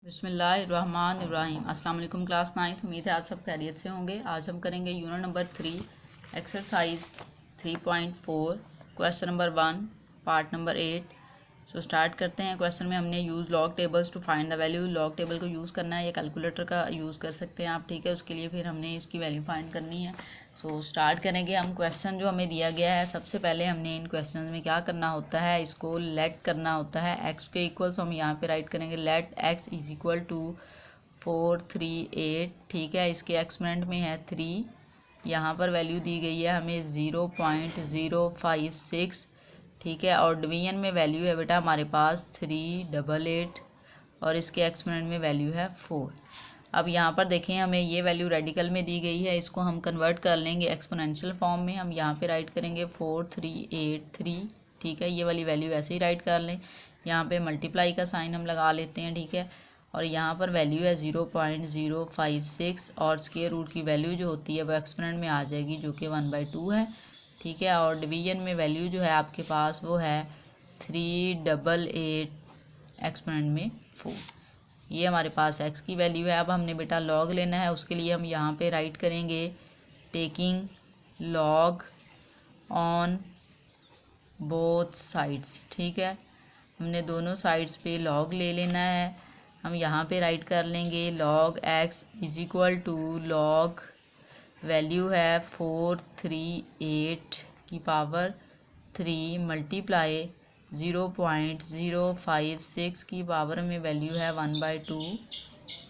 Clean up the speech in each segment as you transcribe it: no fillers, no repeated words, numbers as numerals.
बिस्मिल्लाहिर्रहमानिर्रहीम। अस्सलाम वालेकुम क्लास 9। उम्मीद है आप सब खैरियत से होंगे। आज हम करेंगे unit number 3 exercise 3.4 question number 1 part number 8। So start करते हैं। क्वेश्चन में हमने use log tables two find the value. Log table को यूज़ करना है या कैलकुलेटर का यूज़ कर सकते हैं आप, ठीक है। उसके लिए फिर हमने इसकी वैल्यू फाइंड करनी है। सो स्टार्ट करेंगे हम। क्वेश्चन जो हमें दिया गया है, सबसे पहले हमने इन क्वेश्चन में क्या करना होता है, इसको लेट करना होता है एक्स के इक्वल। तो हम यहाँ पे राइट करेंगे let x is equal to 4 3 8, ठीक है। इसके एक्सपोनेंट में है 3, यहाँ पर वैल्यू दी गई है हमें 0.056, ठीक है। और डिवीजन में वैल्यू है बेटा हमारे पास 388 और इसके एक्सपोनेंट में वैल्यू है 4। अब यहाँ पर देखें हमें ये वैल्यू रेडिकल में दी गई है, इसको हम कन्वर्ट कर लेंगे एक्सपोनेंशियल फॉर्म में। हम यहाँ पे राइट करेंगे 4383, ठीक है। ये वाली वैल्यू ऐसे ही राइट कर लें। यहाँ पे मल्टीप्लाई का साइन हम लगा लेते हैं, ठीक है। और यहाँ पर वैल्यू है 0.056 और स्क्वायर रूट की वैल्यू जो होती है वो एक्सपोनेंट में आ जाएगी, जो कि 1/2 है, ठीक है। और डिवीजन में वैल्यू जो है आपके पास वो है 388 एक्सपोनेंट में 4। ये हमारे पास x की वैल्यू है। अब हमने बेटा लॉग लेना है, उसके लिए हम यहाँ पे राइट करेंगे taking log on both sides, ठीक है। हमने दोनों साइड्स पे लॉग ले लेना है। हम यहाँ पे राइट कर लेंगे log x is equal to log value है 438 की पावर 3 मल्टीप्लाई 0.056 की पावर में वैल्यू है 1/2,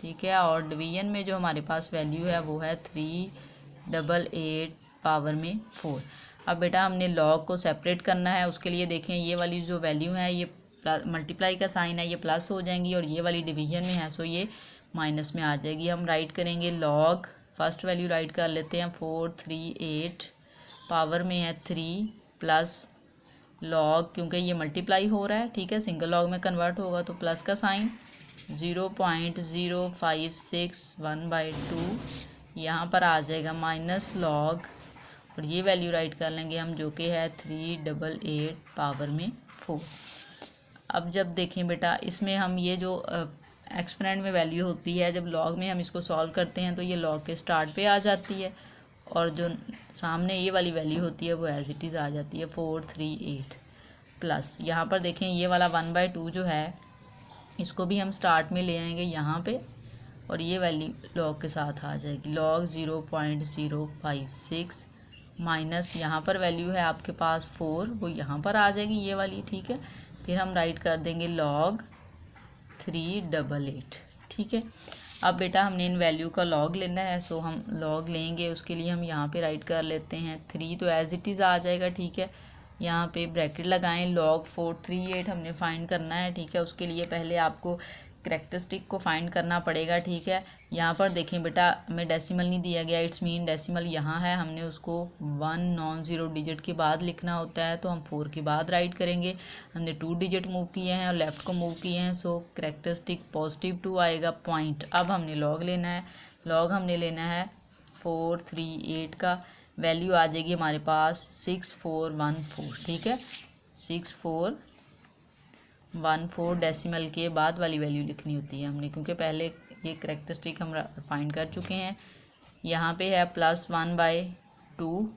ठीक है। और डिवीजन में जो हमारे पास वैल्यू है वो है 388 पावर में 4। अब बेटा हमने लॉग को सेपरेट करना है, उसके लिए देखें ये वाली जो वैल्यू है ये मल्टीप्लाई का साइन है, ये प्लस हो जाएंगी, और ये वाली डिवीजन में है सो ये माइनस में आ जाएगी। हम राइट करेंगे लॉग, फर्स्ट वैल्यू राइट कर लेते हैं 438 पावर में है 3 प्लस लॉग, क्योंकि ये मल्टीप्लाई हो रहा है, ठीक है, सिंगल लॉग में कन्वर्ट होगा तो प्लस का साइन 0.056 1/2, यहाँ पर आ जाएगा माइनस लॉग, और ये वैल्यू राइट कर लेंगे हम जो कि है 388 पावर में 4। अब जब देखें बेटा इसमें हम ये जो एक्सपोनेंट में वैल्यू होती है, जब लॉग में हम इसको सॉल्व करते हैं तो ये लॉग के स्टार्ट पे आ जाती है, और जो सामने ये वाली वैल्यू होती है वो एज इट इज़ आ जाती है 438 प्लस। यहाँ पर देखें ये वाला 1/2 जो है इसको भी हम स्टार्ट में ले आएंगे यहाँ पे, और ये वैल्यू लॉग के साथ आ जाएगी लॉग 0.056 माइनस यहाँ पर वैल्यू है आपके पास 4, वो यहाँ पर आ जाएगी ये वाली, ठीक है। फिर हम राइट कर देंगे लॉग 388, ठीक है। अब बेटा हमने इन वैल्यू का लॉग लेना है, सो हम लॉग लेंगे, उसके लिए हम यहाँ पे राइट कर लेते हैं 3 तो एज इट इज़ आ जाएगा, ठीक है। यहाँ पे ब्रैकेट लगाएं, लॉग 438 हमने फाइंड करना है, ठीक है। उसके लिए पहले आपको करैक्टरिस्टिक को फाइंड करना पड़ेगा, ठीक है। यहाँ पर देखें बेटा हमें डेसिमल नहीं दिया गया, इट्स मीन डेसिमल यहाँ है, हमने उसको 1 नॉन ज़ीरो डिजिट के बाद लिखना होता है, तो हम 4 के बाद राइट करेंगे। हमने 2 डिजिट मूव किए हैं और लेफ़्ट को मूव किए हैं, सो करैक्टरिस्टिक +2 आएगा पॉइंट। अब हमने लॉग लेना है, लॉग हमने लेना है 438 का, वैल्यू आ जाएगी हमारे पास 6414, ठीक है। 6414 डेसिमल के बाद वाली वैल्यू लिखनी होती है हमने, क्योंकि पहले ये करैक्टरिस्टिक हम फाइंड कर चुके हैं। यहाँ पे है +1/2।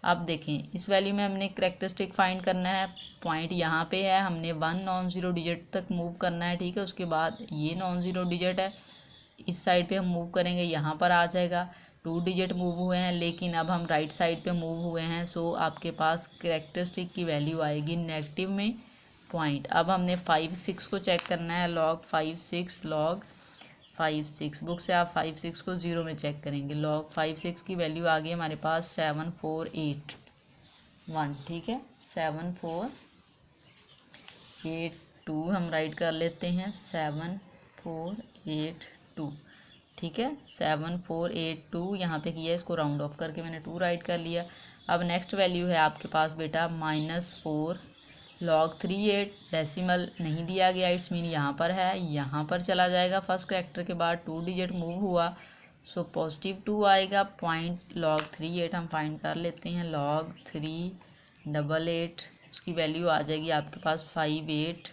अब देखें इस वैल्यू में हमने करैक्टरिस्टिक फाइंड करना है, पॉइंट यहाँ पे है, हमने 1 नॉन ज़ीरो डिजिट तक मूव करना है, ठीक है। उसके बाद ये नॉन ज़ीरो डिजिट है, इस साइड पे हम मूव करेंगे, यहाँ पर आ जाएगा। 2 डिजिट मूव हुए हैं, लेकिन अब हम राइट साइड पे मूव हुए हैं, सो आपके पास करैक्टरिस्टिक की वैल्यू आएगी नेगेटिव में पॉइंट। अब हमने 5 6 को चेक करना है, लॉग 5 6 लॉग 5 6 बुक से आप 5 6 को 0 में चेक करेंगे। लॉग 5 6 की वैल्यू आ गई हमारे पास 7481, ठीक है। 7482 हम राइट कर लेते हैं 7482, ठीक है। 7482 यहाँ पे किया, इसको राउंड ऑफ करके मैंने 2 राइट कर लिया। अब नेक्स्ट वैल्यू है आपके पास बेटा -4 लॉग 38, डेसिमल नहीं दिया गया, इट्स मीन यहाँ पर है, यहाँ पर चला जाएगा, फर्स्ट करैक्टर के बाद 2 डिजिट मूव हुआ, सो +2 आएगा पॉइंट। लॉग 38 हम फाइंड कर लेते हैं, लॉग 388 उसकी वैल्यू आ जाएगी आपके पास 58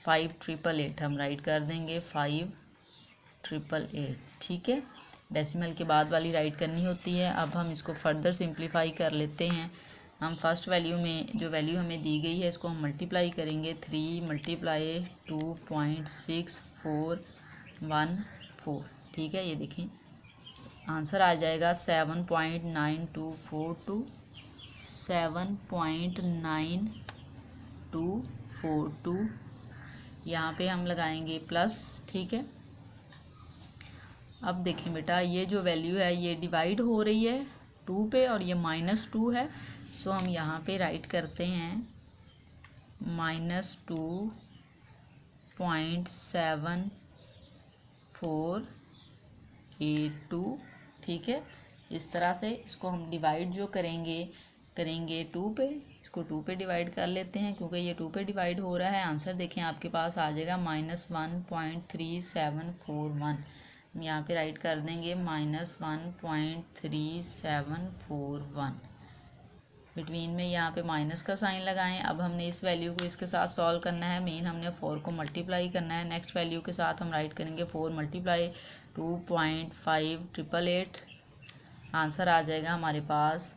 5888 हम राइट कर देंगे 5888, ठीक है। डेसिमल के बाद वाली राइट करनी होती है। अब हम इसको फर्दर सिंप्लीफाई कर लेते हैं। हम फर्स्ट वैल्यू में जो वैल्यू हमें दी गई है इसको हम मल्टीप्लाई करेंगे। 3 × 2.6414, ठीक है। ये देखें आंसर आ जाएगा 7.9242, 7.9242। यहाँ पे हम लगाएंगे प्लस, ठीक है। अब देखें बेटा ये जो वैल्यू है ये डिवाइड हो रही है 2 पे और ये -2 है, सो हम यहाँ पे राइट करते हैं -2.7482, ठीक है। इस तरह से इसको हम डिवाइड जो करेंगे 2 पे, इसको 2 पे डिवाइड कर लेते हैं क्योंकि ये 2 पे डिवाइड हो रहा है। आंसर देखें आपके पास आ जाएगा -1.3741। हम यहाँ पे राइट कर देंगे -1.3741। बिटवीन में यहाँ पे माइनस का साइन लगाएं। अब हमने इस वैल्यू को इसके साथ सॉल्व करना है। मेन हमने 4 को मल्टीप्लाई करना है। नेक्स्ट वैल्यू के साथ हम राइट करेंगे 4 × 2.5888। आंसर आ जाएगा हमारे पास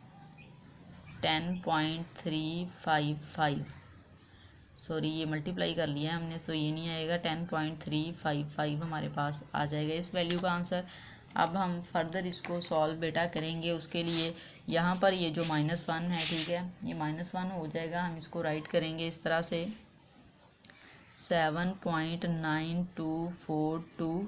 10.355। सॉरी ये मल्टीप्लाई कर लिया है हमने, तो ये नहीं आएगा। 10.355 हमारे पास आ जाएगा इस वैल्यू का आंसर। अब हम फर्दर इसको सॉल्व बेटा करेंगे। उसके लिए यहाँ पर ये जो -1 है, ठीक है, ये -1 हो जाएगा। हम इसको राइट करेंगे इस तरह से 7.9242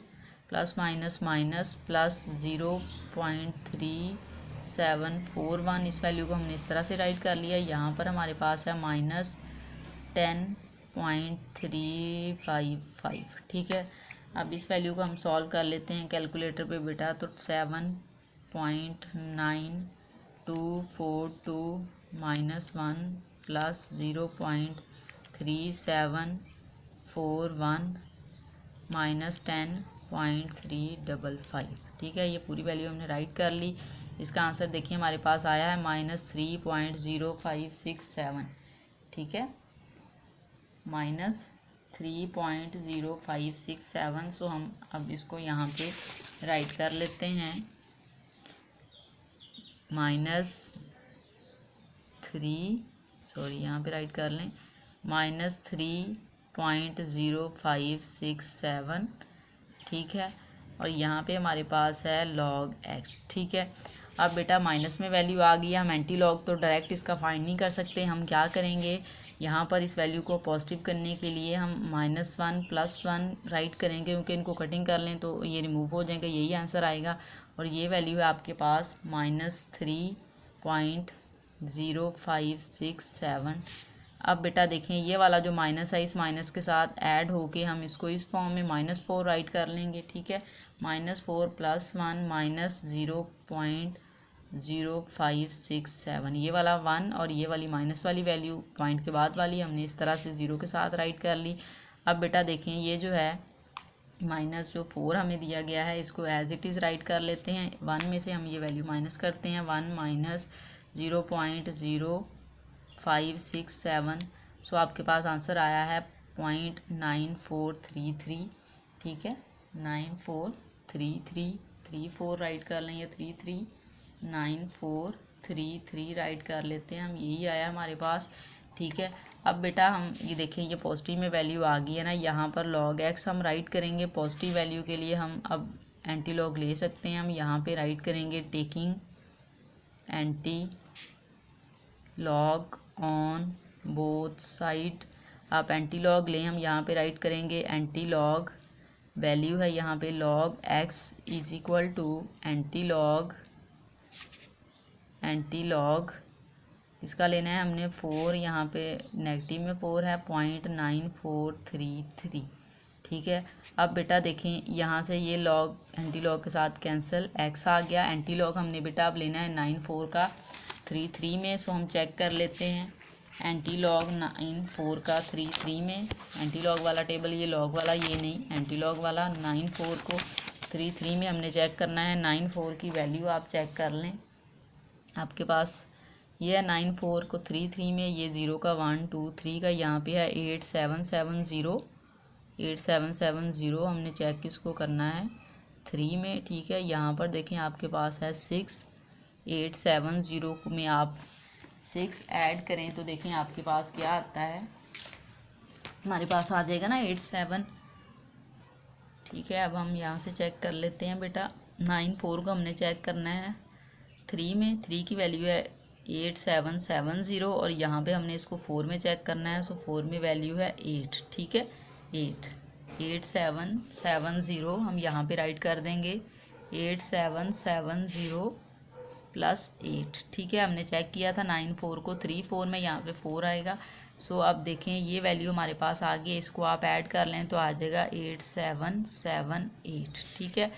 प्लस माइनस माइनस प्लस 0.3741। इस वैल्यू को हमने इस तरह से राइट कर लिया। यहाँ पर हमारे पास है -10.355, ठीक है। अब इस वैल्यू को हम सॉल्व कर लेते हैं कैलकुलेटर पे बेटा। तो 7.9242 -1 प्लस 0.3741 -10.355, ठीक है। ये पूरी वैल्यू हमने राइट कर ली। इसका आंसर देखिए हमारे पास आया है -3.0567, ठीक है, -3.0567। सो हम अब इसको यहाँ पे राइट कर लेते हैं यहाँ पे राइट कर लें -3.0567, ठीक है। और यहाँ पे हमारे पास है log x, ठीक है। अब बेटा माइनस में वैल्यू आ गई, हम एंटी लॉग तो डायरेक्ट इसका फाइंड नहीं कर सकते। हम क्या करेंगे, यहाँ पर इस वैल्यू को पॉजिटिव करने के लिए हम -1 + 1 राइट करेंगे, क्योंकि इनको कटिंग कर लें तो ये रिमूव हो जाएंगे, यही आंसर आएगा। और ये वैल्यू है आपके पास -3.0567। अब बेटा देखें ये वाला जो माइनस है इस माइनस के साथ ऐड होके हम इसको इस फॉर्म में -4 राइट कर लेंगे, ठीक है। -4 + 1 -0.0567, ये वाला 1 और ये वाली माइनस वाली वैल्यू पॉइंट के बाद वाली हमने इस तरह से 0 के साथ राइट कर ली। अब बेटा देखें ये जो है माइनस जो 4 हमें दिया गया है इसको एज इट इज़ राइट कर लेते हैं। 1 में से हम ये वैल्यू माइनस करते हैं, 1 - 0.0567। सो आपके पास आंसर आया है 0.9433, ठीक है, 9433, 34 राइट कर लें या 339433 राइट कर लेते हैं हम, यही आया हमारे पास, ठीक है। अब बेटा हम ये देखें ये पॉजिटिव में वैल्यू आ गई है ना, यहाँ पर log x हम राइट करेंगे। पॉजिटिव वैल्यू के लिए हम अब एंटी लॉग ले सकते हैं। हम यहाँ पे राइट करेंगे taking anti log on both side. आप एंटी लॉग लें, हम यहाँ पे राइट करेंगे एंटी लॉग, वैल्यू है यहाँ पे log x = एंटी लॉग इसका लेना है हमने 4, यहाँ पे नेगेटिव में 4 है 0.9433, ठीक है। अब बेटा देखें यहाँ से ये लॉग एंटी लॉग के साथ कैंसिल, x आ गया। एंटी लॉग हमने बेटा अब लेना है 94 का 33 में, सो हम चेक कर लेते हैं एंटी लॉग 94 का 33 में। एंटी लॉग वाला टेबल ये लॉग वाला ये नहीं, एंटी लॉग वाला 94 को 33 में हमने चेक करना है। 94 की वैल्यू आप चेक कर लें, आपके पास ये है 94 को 33 में, ये 0 का 1 2 3 का यहाँ पे है 8770 8770 हमने चेक किसको करना है 3 में, ठीक है। यहाँ पर देखें आपके पास है 6, 870 में आप 6 ऐड करें तो देखें आपके पास क्या आता है, हमारे पास आ जाएगा ना 87, ठीक है। अब हम यहाँ से चेक कर लेते हैं बेटा। 94 को हमने चेक करना है 3 में, 3 की वैल्यू है 8770 और यहाँ पे हमने इसको 4 में चेक करना है, सो 4 में वैल्यू है 8, ठीक है। 8770 हम यहाँ पे राइट कर देंगे 8770 प्लस 8, ठीक है। हमने चेक किया था 94 को 3 4 में, यहाँ पे 4 आएगा। सो अब देखें ये वैल्यू हमारे पास आ गई, इसको आप ऐड कर लें तो आ जाएगा 8778, ठीक है।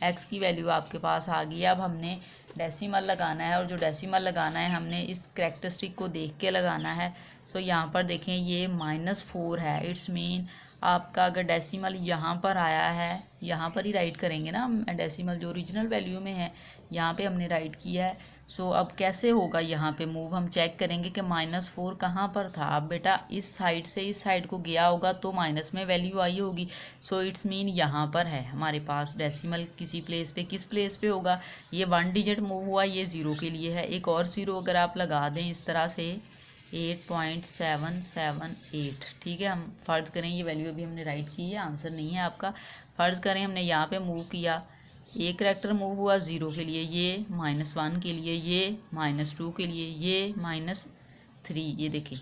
एक्स की वैल्यू आपके पास आ गई। अब हमने डेसिमल लगाना है और जो डेसिमल लगाना है हमने इस कैरेक्टरिस्टिक को देख के लगाना है। सो यहाँ पर देखें ये -4 है, इट्स मीन आपका अगर डेसिमल यहाँ पर आया है, यहाँ पर ही राइट करेंगे ना हम, डेसिमल जो ओरिजिनल वैल्यू में है यहाँ पे हमने राइट किया है। सो अब कैसे होगा यहाँ पे मूव, हम चेक करेंगे कि -4 कहाँ पर था। अब बेटा इस साइड से इस साइड को गया होगा तो माइनस में वैल्यू आई होगी। सो इट्स मीन यहाँ पर है हमारे पास डेसिमल किसी प्लेस पे, किस प्लेस पे होगा, ये 1 डिजिट मूव हुआ, ये 0 के लिए है। एक और 0 अगर आप लगा दें इस तरह से 8.778, ठीक है। हम फ़र्ज़ करें ये वैल्यू अभी हमने राइट की है, आंसर नहीं है आपका। फ़र्ज़ करें हमने यहाँ पे मूव किया, एक करैक्टर मूव हुआ 0 के लिए, ये -1 के लिए, ये -2 के लिए, ये -3, ये देखिए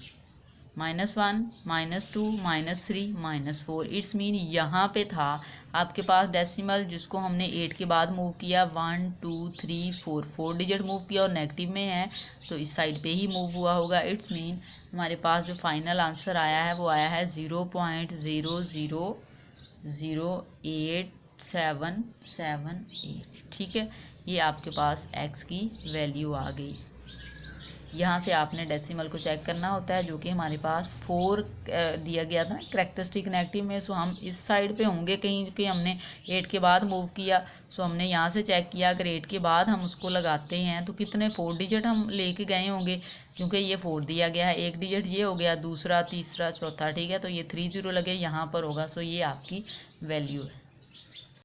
-1 -2 -3 -4, इट्स मीन यहाँ पे था आपके पास डेसिमल जिसको हमने 8 के बाद मूव किया 1 2 3 4 डिजिट मूव किया और नेगेटिव में है तो इस साइड पे ही मूव हुआ होगा। इट्स मीन हमारे पास जो फाइनल आंसर आया है वो आया है 0.0008778, ठीक है। ये आपके पास एक्स की वैल्यू आ गई। यहाँ से आपने डेसिमल को चेक करना होता है जो कि हमारे पास 4 दिया गया था कैरेक्टरिस्टिक नेगेटिव में। सो हम इस साइड पे होंगे कहीं कि हमने 8 के बाद मूव किया। सो हमने यहाँ से चेक किया अगर 8 के बाद हम उसको लगाते हैं तो कितने 4 डिजिट हम लेके गए होंगे, क्योंकि ये 4 दिया गया है, एक डिजिट ये हो गया, दूसरा तीसरा चौथा, ठीक है। तो ये 30 लगे यहाँ पर होगा। सो ये आपकी वैल्यू है।